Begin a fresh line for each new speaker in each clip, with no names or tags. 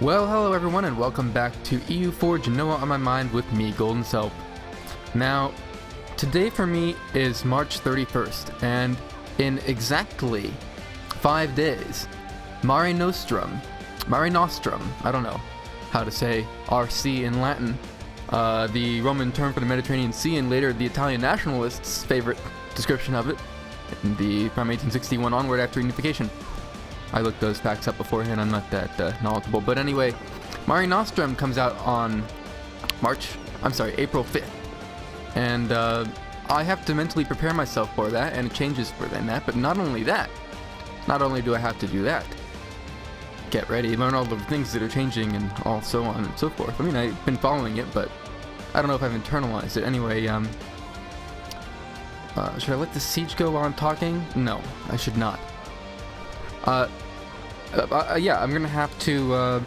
Well, hello everyone, and welcome back to EU4 Genoa on my mind with me, Golden Self. Now, today for me is March 31st, and in exactly 5 days, Mare Nostrum, I don't know how to say RC in Latin, the Roman term for the Mediterranean Sea, and later the Italian nationalists' favorite description of it, from 1861 onward after unification. I looked those facts up beforehand, I'm not that knowledgeable. But anyway, Mare Nostrum comes out on April 5th. And I have to mentally prepare myself for that, and it changes for that. But not only that, not only do I have to do that, get ready, learn all the things that are changing, and all so on and so forth. I mean, I've been following it, but I don't know if I've internalized it. Anyway, should I let the siege go while I'm talking? No, I should not. Yeah, I'm gonna have to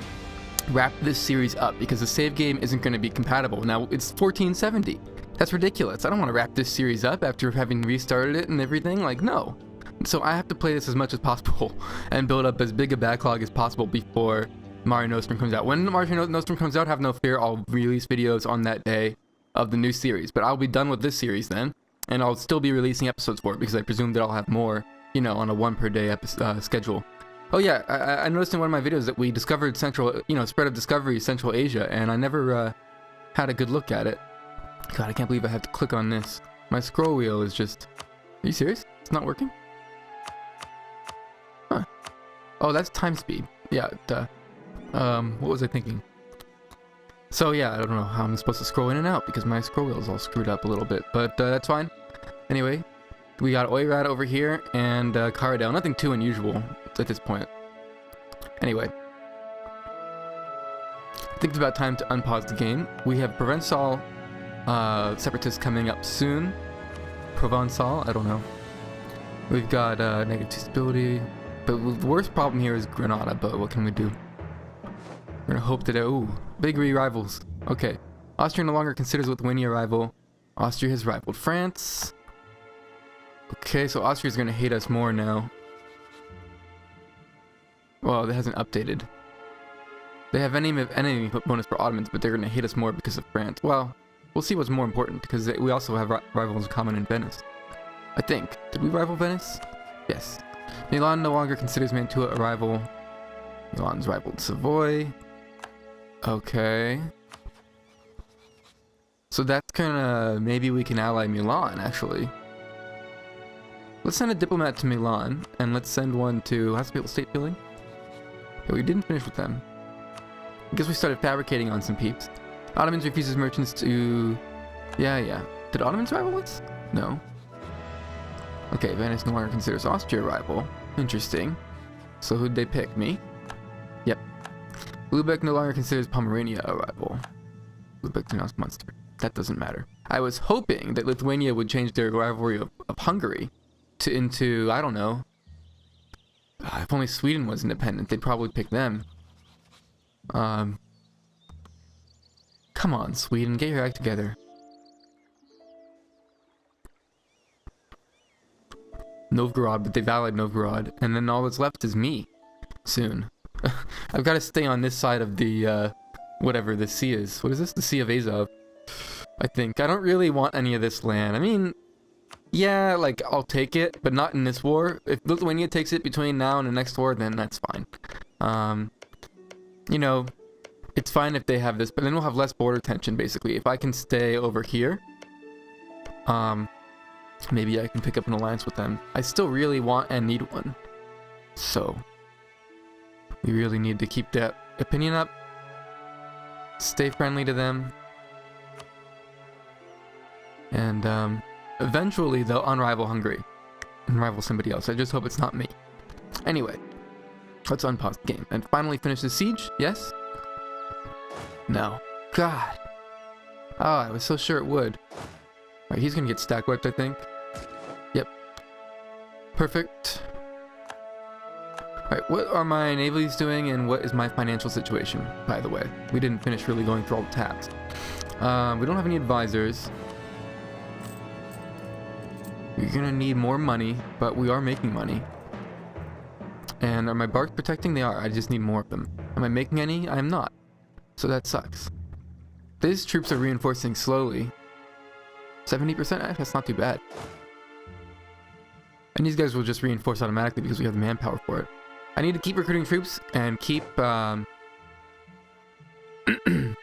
wrap this series up because the save game isn't gonna be compatible. Now, it's 1470. That's ridiculous. I don't want to wrap this series up after having restarted it and everything. Like, no. So I have to play this as much as possible and build up as big a backlog as possible before Mare Nostrum comes out. When Mare Nostrum comes out, have no fear, I'll release videos on that day of the new series. But I'll be done with this series then, and I'll still be releasing episodes for it because I presume that I'll have more, you know, on a 1 per day schedule. Oh yeah, I noticed in one of my videos that we discovered spread of discovery Central Asia, and I never had a good look at it. God, I can't believe I have to click on this. My scroll wheel is just... Are you serious? It's not working? Huh. Oh, that's time speed. Yeah, what was I thinking? So yeah, I don't know how I'm supposed to scroll in and out because my scroll wheel is all screwed up a little bit, but that's fine. Anyway, we got Oirad over here and Caradel. Nothing too unusual at this point. Anyway, I think it's about time to unpause the game. We have Provençal separatists coming up soon. Provençal, I don't know. We've got negative stability, but the worst problem here is Granada. But what can we do? We're gonna hope that big rivals. Okay, Austria no longer considers Lithuania a rival. Austria has rivaled France. Okay, so Austria's gonna hate us more now. Well, it hasn't updated. They have enemy bonus for Ottomans, but they're gonna hate us more because of France. Well, we'll see what's more important, because we also have rivals common in Venice. I think. Did we rival Venice? Yes. Milan no longer considers Mantua a rival. Milan's rivaled Savoy. Okay. So that's kinda... maybe we can ally Milan, actually. Let's send a diplomat to Milan, and let's send one to Hospital State Building. Yeah, we didn't finish with them. I guess we started fabricating on some peeps. Ottomans refuses merchants to... Yeah. Did Ottomans rival us? No. Okay, Venice no longer considers Austria a rival. Interesting. So who'd they pick? Me? Yep. Lubeck no longer considers Pomerania a rival. Lubeck denounced Munster. That doesn't matter. I was hoping that Lithuania would change their rivalry of Hungary into, I don't know. If only Sweden was independent, they'd probably pick them. Come on, Sweden, get your act together. Novgorod, but they've allied Novgorod, and then all that's left is me. Soon. I've got to stay on this side of the, whatever the sea is. What is this? The Sea of Azov. I think. I don't really want any of this land. I mean... yeah, like, I'll take it, but not in this war. If Lithuania takes it between now and the next war, then that's fine. You know, it's fine if they have this, but then we'll have less border tension, basically. If I can stay over here, maybe I can pick up an alliance with them. I still really want and need one. So, we really need to keep that opinion up. Stay friendly to them. And, eventually, they'll unrival Hungary and rival somebody else. I just hope it's not me. Anyway, let's unpause the game and finally finish the siege. Yes? No. God. Oh, I was so sure it would. Alright, he's gonna get stack wiped, I think. Yep. Perfect. Alright, what are my navies doing and what is my financial situation, by the way? We didn't finish really going through all the tabs. We don't have any advisors. You're gonna need more money, but we are making money. And are my barks protecting? They are. I just need more of them. Am I making any? I am not. So that sucks. These troops are reinforcing slowly. 70%? That's not too bad. And these guys will just reinforce automatically because we have the manpower for it. I need to keep recruiting troops and keep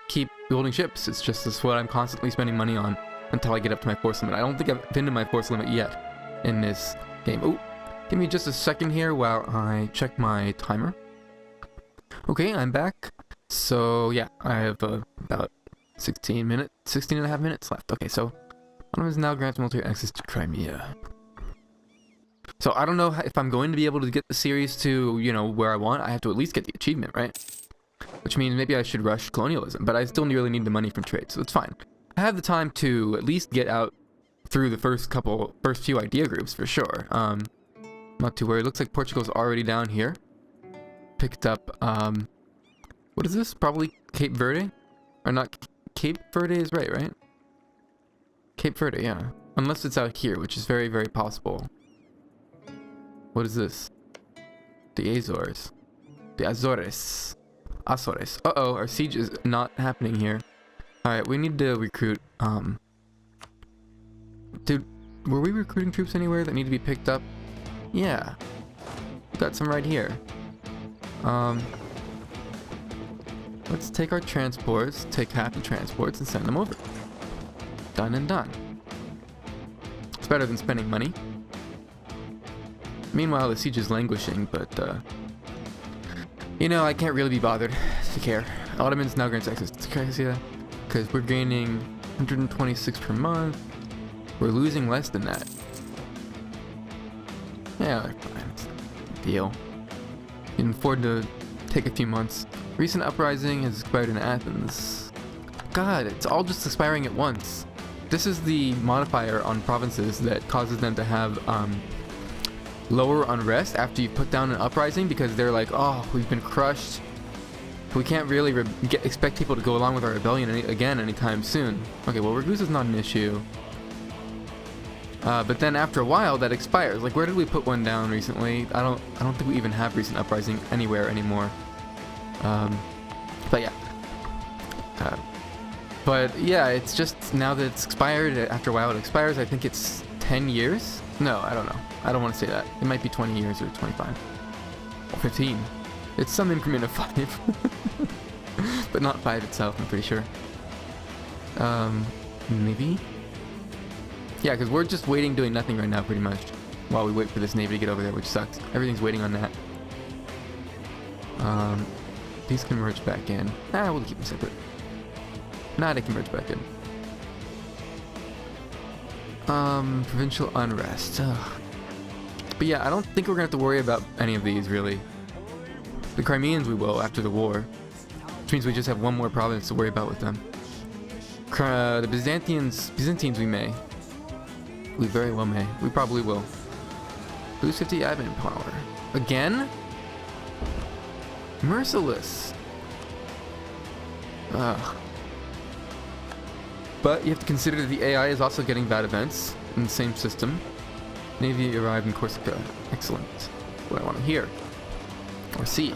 keep building ships. It's just this what I'm constantly spending money on until I get up to my force limit. I don't think I've been to my force limit yet in this game. Oh, give me just a second here while I check my timer. Okay, I'm back. So yeah, I have about 16 and a half minutes left. Okay, so Ottomans now grants military access to Crimea. So I don't know if I'm going to be able to get the series to, you know, where I want. I have to at least get the achievement, right? Which means maybe I should rush colonialism, but I still really need the money from trade, so it's fine. I have the time to at least get out through the first few idea groups for sure. Not too worried. Looks like Portugal's already down here. Picked up, what is this? Probably Cape Verde? Or not, Cape Verde is right? Cape Verde, yeah. Unless it's out here, which is very, very possible. What is this? The Azores. The Azores. Azores. Uh-oh, our siege is not happening here. Alright, we need to recruit, Dude, were we recruiting troops anywhere that need to be picked up? Yeah. Got some right here. Let's take our transports, take half the transports and send them over. Done and done. It's better than spending money. Meanwhile, the siege is languishing, but, you know, I can't really be bothered to care. Ottomans now grants access to Crimea, because we're gaining 126 per month. We're losing less than that. Yeah, they're fine. It's no big deal. You can afford to take a few months. Recent uprising has expired in Athens. God, it's all just expiring at once. This is the modifier on provinces that causes them to have, lower unrest after you put down an uprising because they're like, oh, we've been crushed. We can't really expect people to go along with our rebellion again anytime soon. Okay, well, Ragusa's not an issue. But then after a while, that expires. Like, where did we put one down recently? I don't think we even have recent uprising anywhere anymore. But yeah. But yeah, it's just now that it's expired. After a while, it expires. I think it's 10 years. No, I don't know. I don't want to say that. It might be 20 years or 25. Or 15. It's some increment of 5. But not 5 itself, I'm pretty sure. Maybe? Yeah, because we're just waiting, doing nothing right now, pretty much. While we wait for this navy to get over there, which sucks. Everything's waiting on that. These can merge back in. Nah, we'll keep them separate. Nah, they can merge back in. Provincial unrest. Ugh. But yeah, I don't think we're gonna have to worry about any of these, really. The Crimeans we will, after the war. Which means we just have one more province to worry about with them. The Byzantines we may. We very well may. We probably will. Boost 50 admin power. Again? Merciless. Ugh. But you have to consider that the AI is also getting bad events in the same system. Navy arrived in Corsica. Excellent. What I want to hear. Or see.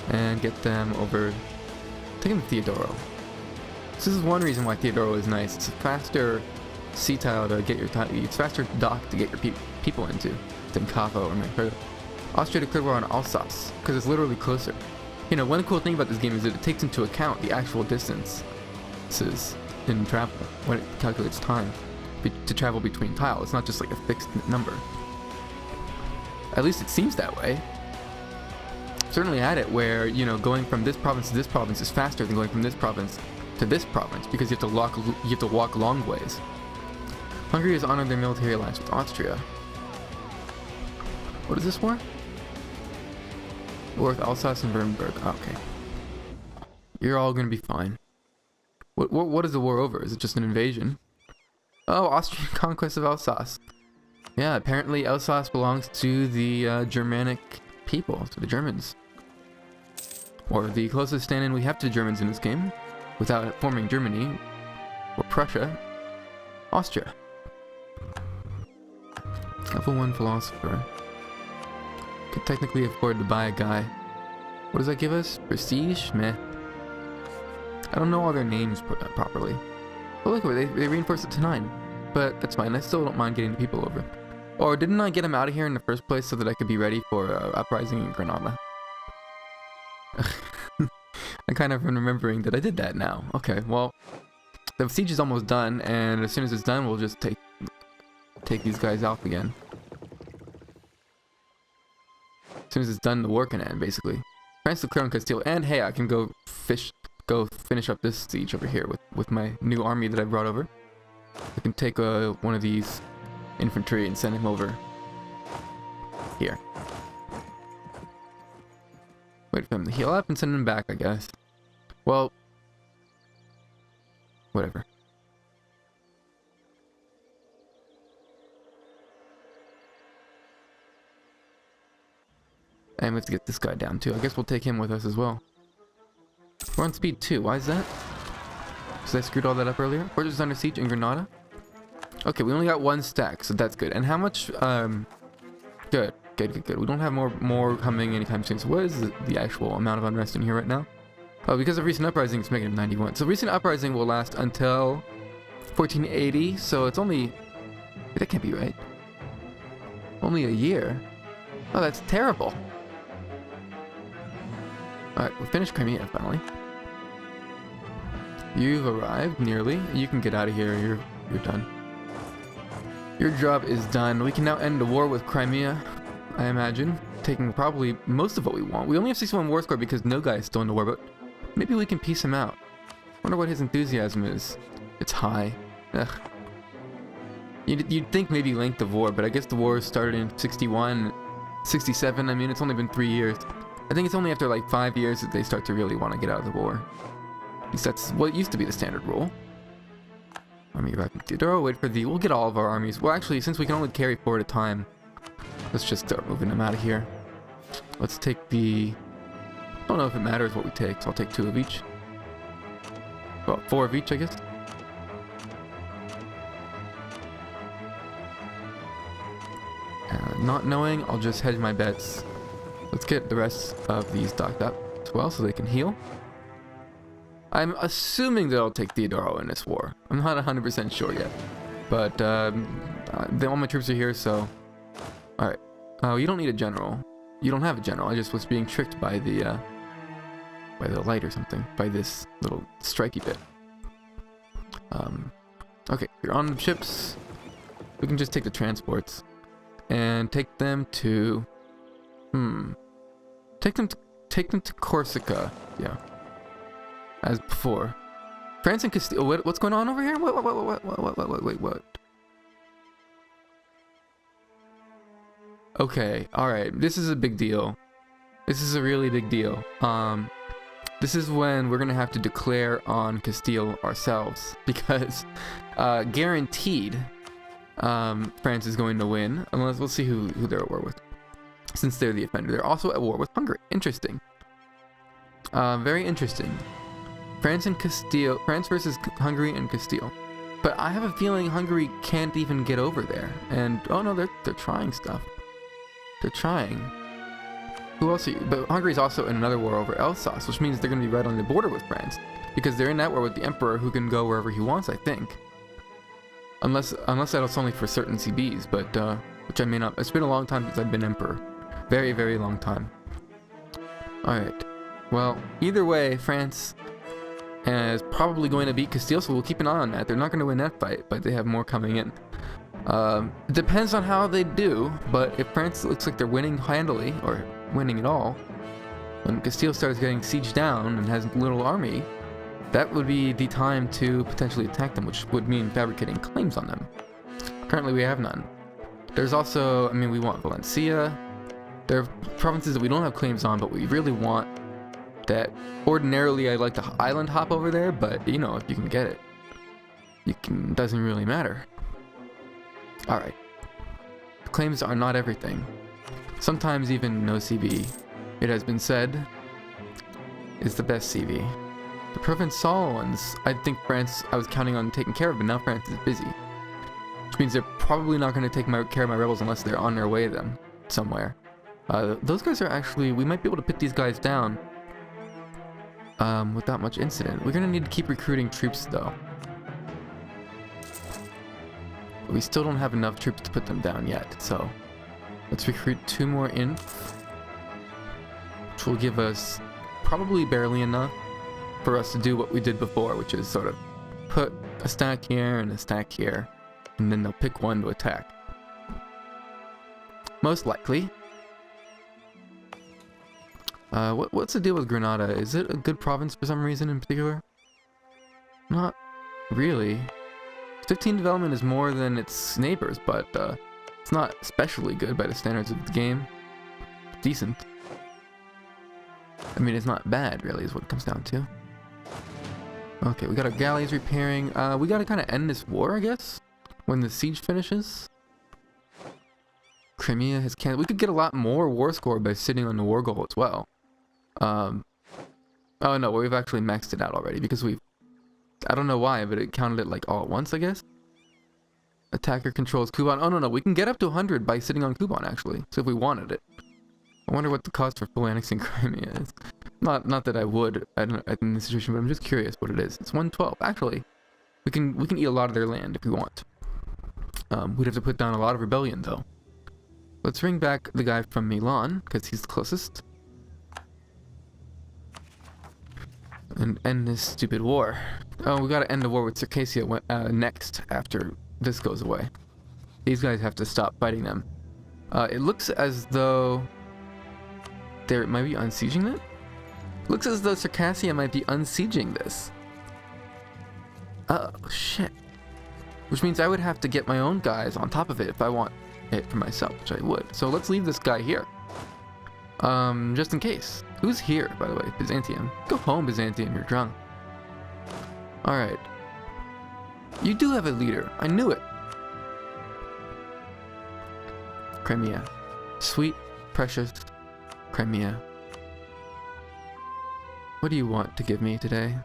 And get them over. Take them to Theodoro. This is one reason why Theodoro is nice. It's a faster sea tile to get your it's faster dock to get your people into than Capo or Manfredo. Austria declared war on Alsace because it's literally closer. You know, one cool thing about this game is that it takes into account the actual distances in travel when it calculates time to travel between tiles. It's not just like a fixed number. At least it seems that way. Certainly had it where, you know, going from this province to this province is faster than going from this province to this province because you have to walk long ways. Hungary has honored their military alliance with Austria. What is this war? War with Alsace and Bernburg. Oh, okay. You're all gonna be fine. What is the war over? Is it just an invasion? Oh, Austrian conquest of Alsace. Yeah, apparently Alsace belongs to the Germanic people, to the Germans. Or the closest stand-in we have to Germans in this game, without forming Germany, or Prussia, Austria. Level 1 philosopher. Could technically afford to buy a guy. What does that give us? Prestige? Meh. I don't know all their names properly. Oh, look, they reinforced it to 9. But that's fine. I still don't mind getting the people over. Or didn't I get them out of here in the first place so that I could be ready for uprising in Granada? I kind of am remembering that I did that now. Okay, well, the siege is almost done, and as soon as it's done, we'll just take these guys off again. As soon as it's done, the war can end, basically. France declare on Castile, and hey, I can go finish up this siege over here with my new army that I brought over. I can take one of these infantry and send him over here. Wait for him to heal up and send him back, I guess. Well, whatever. And we have to get this guy down too. I guess we'll take him with us as well. We're on speed 2. Why is that? Because I screwed all that up earlier. Fortress under siege in Granada. Okay, we only got 1 stack, so that's good. And how much? Good. We don't have more coming anytime soon. So what is the actual amount of unrest in here right now? Oh, because of recent uprising, it's making it 91. So recent uprising will last until 1480. So it's only... That can't be right. Only a year. Oh, that's terrible. Alright, we finished Crimea finally. You've arrived, nearly. You can get out of here. You're done. Your job is done. We can now end the war with Crimea, I imagine. Taking probably most of what we want. We only have 61 war score because no guy is still in the war, but maybe we can piece him out. Wonder what his enthusiasm is. It's high. Ugh. You'd think maybe length of war, but I guess the war started in 61, 67. I mean, it's only been 3 years. I think it's only after like 5 years that they start to really want to get out of the war. At least that's what used to be the standard rule. Army arriving at Theodora, wait for we'll get all of our armies. Well, actually, since we can only carry 4 at a time, let's just start moving them out of here. Let's take the... I don't know if it matters what we take, so I'll take 2 of each. Well, 4 of each, I guess. Not knowing, I'll just hedge my bets. Let's get the rest of these docked up as well so they can heal. I'm assuming that I'll take Theodoro in this war. I'm not 100% sure yet. But all my troops are here, so... Alright. Oh, you don't need a general. You don't have a general. I just was being tricked by the light or something. By this little strikey bit. Okay, you're on the ships. We can just take the transports. And take them to... Take them to Corsica. Yeah. As before. France and Castile. What's going on over here? What? Okay, alright. This is a big deal. This is a really big deal. This is when we're gonna have to declare on Castile ourselves. Because, guaranteed, France is going to win. Unless, we'll see who they're at war with. Since they're the offender. They're also at war with Hungary. Interesting. Very interesting. France versus Hungary and Castile. But I have a feeling Hungary can't even get over there. And, oh no, they're trying stuff. They're trying. Who else are you? But Hungary's also in another war over Alsace, which means they're going to be right on the border with France. Because they're in that war with the Emperor, who can go wherever he wants, I think. Unless that's only for certain CBs, but, which I may not. It's been a long time since I've been Emperor. Very, very long time. Alright. Well, either way, France is probably going to beat Castile, so we'll keep an eye on that. They're not going to win that fight, but they have more coming in. It depends on how they do, but if France looks like they're winning handily, or winning at all, when Castile starts getting sieged down and has little army, that would be the time to potentially attack them, which would mean fabricating claims on them. Currently we have none. There's also, I mean, we want Valencia. There are provinces that we don't have claims on, but we really want that. Ordinarily I'd like to island hop over there, but you know, if you can get it, doesn't really matter. Alright. Claims are not everything. Sometimes even no CB, it has been said, is the best CB. The Provençal ones, I think France, I was counting on taking care of, but now France is busy. Which means they're probably not going to take care of my rebels unless they're on their way them somewhere. Those guys are actually, we might be able to put these guys down without much incident. We're gonna need to keep recruiting troops though. We still don't have enough troops to put them down yet, so let's recruit 2 more in, which will give us probably barely enough for us to do what we did before, which is sort of put a stack here and a stack here, and then they'll pick one to attack. Most likely. What's the deal with Granada? Is it a good province for some reason in particular? Not really. 15 development is more than its neighbors, but it's not especially good by the standards of the game. Decent. I mean, it's not bad, really, is what it comes down to. Okay, we got our galleys repairing. We gotta kind of end this war, I guess, when the siege finishes. Crimea has canceled. We could get a lot more war score by sitting on the war goal as well. Oh no, we've actually maxed it out already because we've... I don't know why, but it counted it like all at once, I guess. Attacker controls Kuban. Oh no, we can get up to 100 by sitting on Kuban actually. So if we wanted it. I wonder what the cost for full annexing Crimea is. Not that I would in this situation, but I'm just curious what it is. It's 112. Actually, we can eat a lot of their land if we want. We'd have to put down a lot of rebellion though. Let's bring back the guy from Milan because he's the closest. And end this stupid war. Oh, we gotta end the war with Circassia next after this goes away. These guys have to stop fighting them. It looks as though they might be unsieging it. Looks as though Circassia might be unsieging this. Oh shit. Which means I would have to get my own guys on top of it if I want it for myself, which I would. So let's leave this guy here. Just in case. Who's here, by the way? Byzantium. Go home, Byzantium, you're drunk. Alright. You do have a leader. I knew it. Crimea. Sweet, precious Crimea. What do you want to give me today?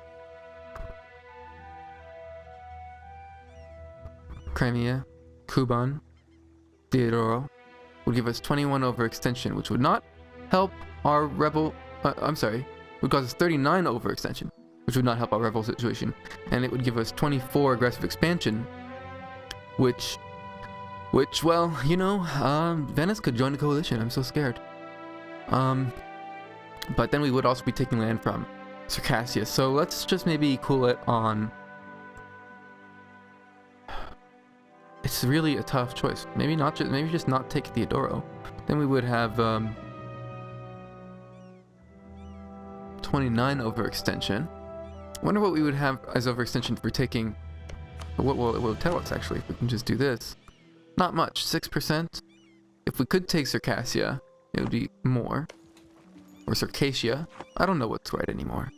Crimea, Kuban, Theodoro would give us 21 overextension, which would not help our rebel... I'm sorry, would cause us 39 overextension, which would not help our rebel situation. And it would give us 24 aggressive expansion, which, well, you know, Venice could join the coalition. I'm so scared. But then we would also be taking land from Circassia. So let's just maybe cool it on... It's really a tough choice. Maybe just not take Theodoro. Then we would have 29 overextension. I wonder what we would have as overextension for taking... What will it will tell us actually if we can just do this. Not much, 6%. If we could take Circassia, it would be more. Or Circassia. I don't know what's right anymore.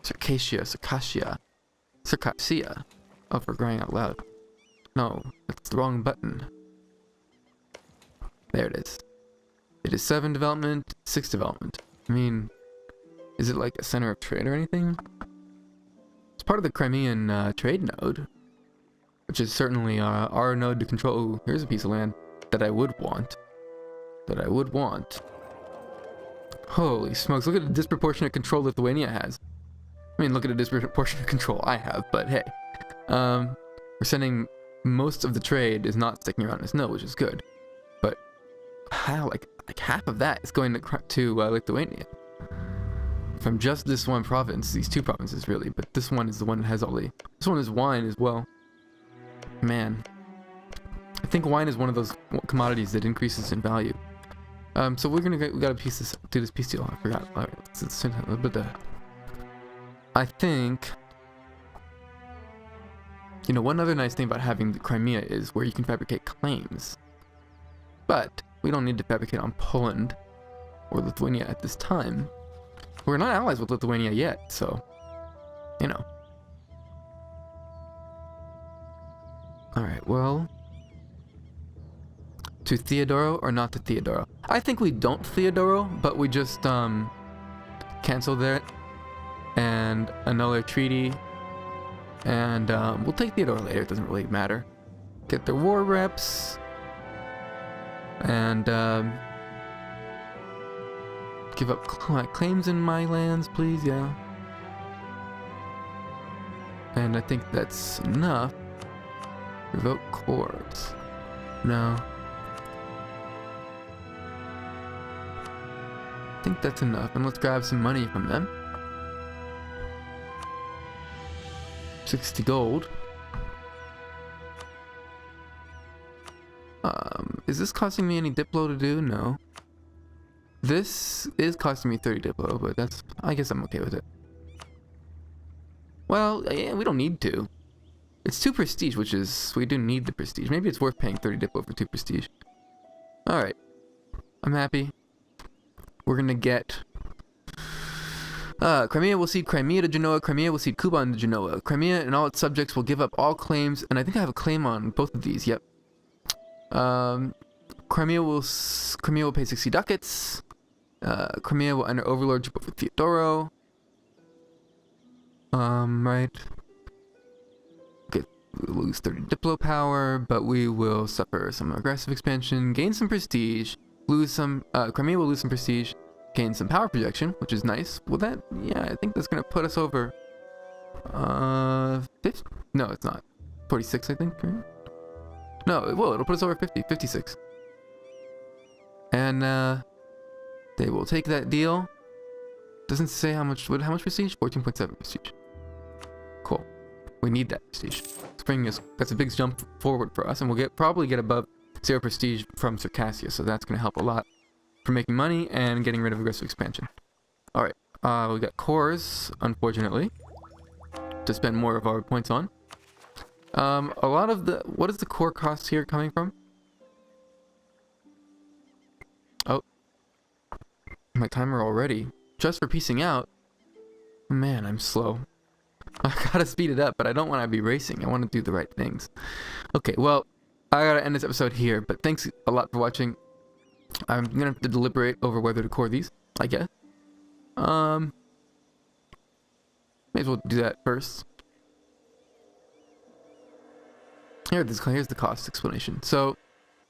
Circassia. Oh, for crying out loud. No, that's the wrong button. There it is. It is 7 development, 6 development. I mean, is it like a center of trade or anything? It's part of the Crimean trade node, which is certainly our node to control. Ooh, here's a piece of land that I would want. Holy smokes, look at the disproportionate control Lithuania has. I mean, look at the disproportionate control I have, but hey. We're sending most of the trade is not sticking around this node, which is good. But how, like half of that is going to Lithuania. From just this one province, these 2 provinces really, but this one is the one that has all the... This one is wine as well. Man. I think wine is one of those commodities that increases in value. So we gotta do this peace deal. I forgot. Alright, I think... You know, one other nice thing about having the Crimea is where you can fabricate claims. But we don't need to fabricate on Poland or Lithuania at this time. We're not allies with Lithuania yet, so, you know. Alright, well... To Theodoro or not to Theodoro? I think we don't Theodoro, but we just, cancel that and annul their treaty. And we'll take Theodoro later, it doesn't really matter. Get their war reps. And give up claims in my lands, please. Yeah. And I think that's enough. Revoke cores. No. I think that's enough. And let's grab some money from them. 60 gold. Is this costing me any Diplo to do? No. This is costing me 30 Diplo, but that's... I guess I'm okay with it. Well, yeah, we don't need to. It's 2 prestige, which is... We do need the prestige. Maybe it's worth paying 30 Diplo for 2 prestige. Alright. I'm happy. We're gonna get... Crimea will cede Crimea to Genoa. Crimea will cede Kuban to Genoa. Crimea and all its subjects will give up all claims. And I think I have a claim on both of these. Yep. Crimea will pay 60 ducats. Crimea will enter overlordship over Theodoro. Right. Okay, we'll lose 30 Diplo power, but we will suffer some aggressive expansion, gain some prestige, lose some, Crimea will lose some prestige, gain some power projection, which is nice. Well, that, yeah, I think that's gonna put us over, 50? No, it's not. 46, I think, right? No, it'll put us over 50, 56. And, they will take that deal. Doesn't say how much prestige? 14.7 prestige. Cool. We need that prestige. That's a big jump forward for us, and we'll probably get above 0 prestige from Circassia, so that's gonna help a lot for making money and getting rid of aggressive expansion. Alright, we got cores, unfortunately, to spend more of our points on. A lot of the... What is the core cost here coming from? Oh. My timer already. Just for piecing out. Man, I'm slow. I gotta speed it up, but I don't want to be racing. I want to do the right things. Okay, well, I gotta end this episode here, but thanks a lot for watching. I'm gonna have to deliberate over whether to core these, I guess. May as well do that first. Here's the cost explanation. So,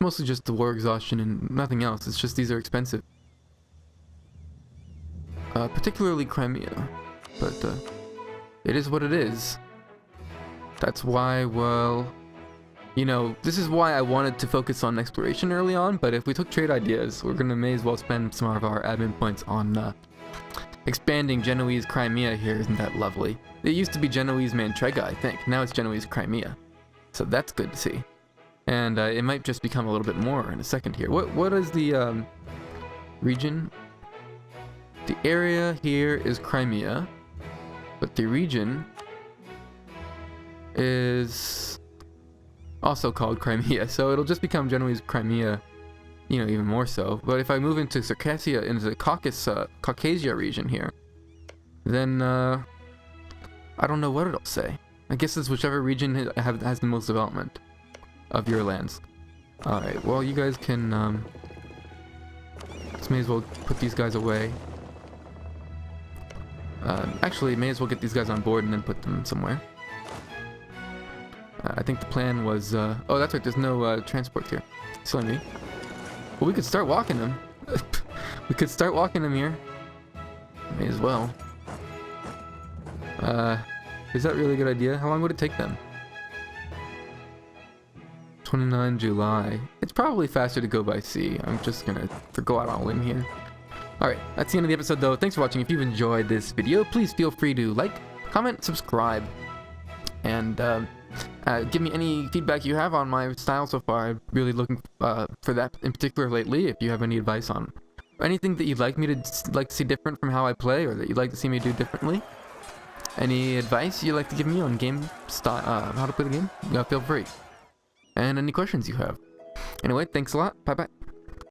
mostly just the war exhaustion and nothing else. It's just these are expensive. Particularly Crimea. But, it is what it is. That's why, well... You know, this is why I wanted to focus on exploration early on, but if we took trade ideas, we're gonna may as well spend some of our admin points on, expanding Genoese Crimea here. Isn't that lovely? It used to be Genoese Mantrega, I think. Now it's Genoese Crimea. So that's good to see. And it might just become a little bit more in a second here. What is the region? The area here is Crimea, but the region is also called Crimea. So it'll just become Genoese Crimea, you know, even more so. But if I move into Circassia, into the Caucasia region here, then I don't know what it'll say. I guess it's whichever region has the most development of your lands. Alright, well, you guys can, just may as well put these guys away. Actually, may as well get these guys on board and then put them somewhere. I think the plan was, oh, that's right, there's no, transport here. Silly me. Well, we could start walking them. We could start walking them here. May as well. Is that really a good idea? How long would it take them? 29 July. It's probably faster to go by sea. I'm just gonna go out on a limb here. Alright, that's the end of the episode though. Thanks for watching. If you've enjoyed this video, please feel free to like, comment, subscribe, and give me any feedback you have on my style so far. I'm really looking for that in particular lately. If you have any advice on anything that you'd like me to see different from how I play, or that you'd like to see me do differently. Any advice you'd like to give me on game style, how to play the game? Feel free. And any questions you have. Anyway, thanks a lot. Bye bye.